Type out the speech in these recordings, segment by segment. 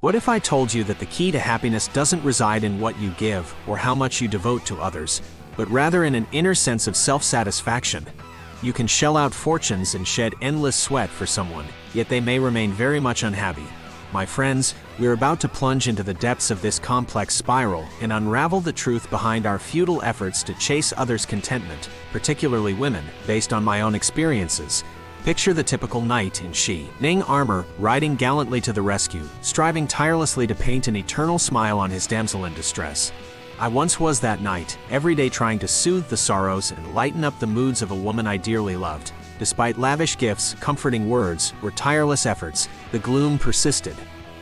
What if I told you that the key to happiness doesn't reside in what you give or how much you devote to others, but rather in an inner sense of self-satisfaction? You can shell out fortunes and shed endless sweat for someone, yet they may remain very much unhappy. My friends, we're about to plunge into the depths of this complex spiral and unravel the truth behind our futile efforts to chase others' contentment, particularly women, based on my own experiences. Picture the typical knight in shining armor, riding gallantly to the rescue, striving tirelessly to paint an eternal smile on his damsel in distress. I once was that knight, every day trying to soothe the sorrows and lighten up the moods of a woman I dearly loved. Despite lavish gifts, comforting words, or tireless efforts, the gloom persisted.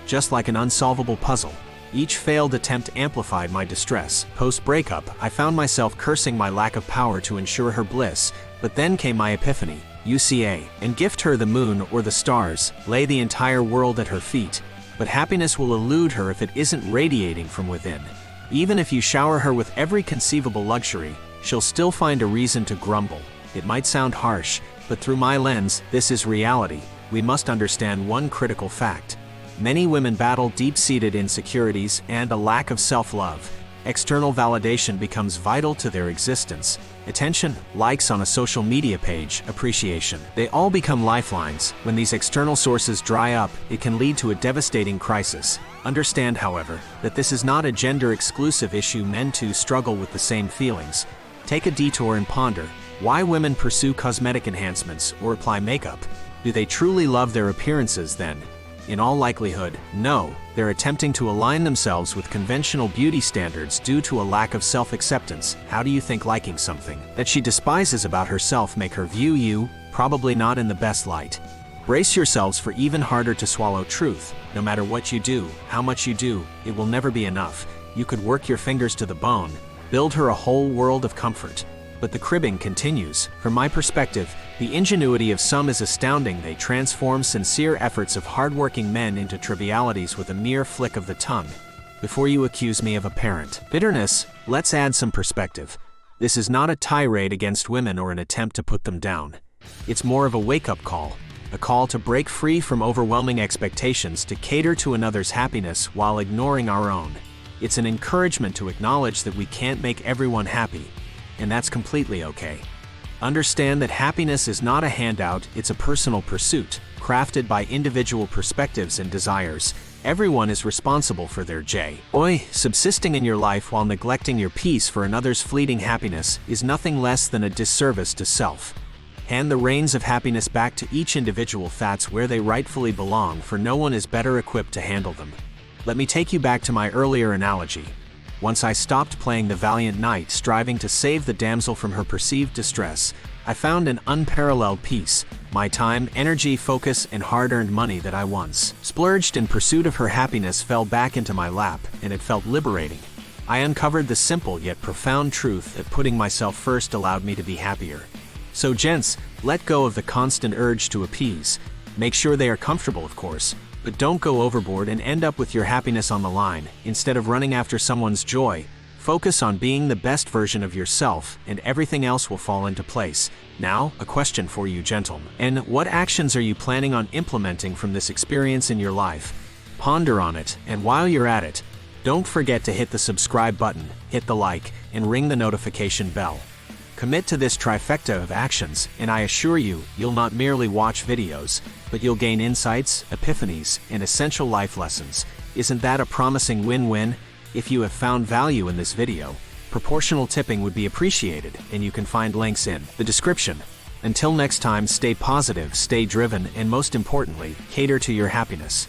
Just like an unsolvable puzzle, each failed attempt amplified my distress. Post-breakup, I found myself cursing my lack of power to ensure her bliss, but then came my epiphany. UCA, and gift her the moon or the stars, lay the entire world at her feet, but happiness will elude her if it isn't radiating from within. Even if you shower her with every conceivable luxury, she'll still find a reason to grumble. It might sound harsh, but through my lens, this is reality. We must understand one critical fact. Many women battle deep-seated insecurities and a lack of self-love. External validation becomes vital to their existence. Attention, likes on a social media page, appreciation. They all become lifelines. When these external sources dry up, it can lead to a devastating crisis. Understand, however, that this is not a gender-exclusive issue. Men too struggle with the same feelings. Take a detour and ponder why women pursue cosmetic enhancements or apply makeup. Do they truly love their appearances then? In all likelihood, no. They're attempting to align themselves with conventional beauty standards due to a lack of self-acceptance. How do you think liking something that she despises about herself make her view you? Probably not in the best light. Brace yourselves for even harder to swallow truth. No matter what you do, how much you do, it will never be enough. You could work your fingers to the bone, build her a whole world of comfort. But the cribbing continues. From my perspective, the ingenuity of some is astounding. They transform sincere efforts of hardworking men into trivialities with a mere flick of the tongue. Before you accuse me of apparent bitterness, let's add some perspective. This is not a tirade against women or an attempt to put them down. It's more of a wake-up call, a call to break free from overwhelming expectations to cater to another's happiness while ignoring our own. It's an encouragement to acknowledge that we can't make everyone happy, and that's completely okay. Understand that happiness is not a handout, it's a personal pursuit, crafted by individual perspectives and desires. Everyone is responsible for their joy. Subsisting in your life while neglecting your peace for another's fleeting happiness is nothing less than a disservice to self. Hand the reins of happiness back to each individual. That's where they rightfully belong, for no one is better equipped to handle them. Let me take you back to my earlier analogy. Once I stopped playing the valiant knight, striving to save the damsel from her perceived distress, I found an unparalleled peace. My time, energy, focus, and hard-earned money that I once splurged in pursuit of her happiness fell back into my lap, and it felt liberating. I uncovered the simple yet profound truth that putting myself first allowed me to be happier. So gents, let go of the constant urge to appease. Make sure they are comfortable, of course. But don't go overboard and end up with your happiness on the line. Instead of running after someone's joy, focus on being the best version of yourself, and everything else will fall into place. Now, a question for you, gentlemen. And what actions are you planning on implementing from this experience in your life? Ponder on it, and while you're at it, don't forget to hit the subscribe button, hit the like, and ring the notification bell. Commit to this trifecta of actions, and I assure you, you'll not merely watch videos, but you'll gain insights, epiphanies, and essential life lessons. Isn't that a promising win-win? If you have found value in this video, proportional tipping would be appreciated, and you can find links in the description. Until next time, stay positive, stay driven, and most importantly, cater to your happiness.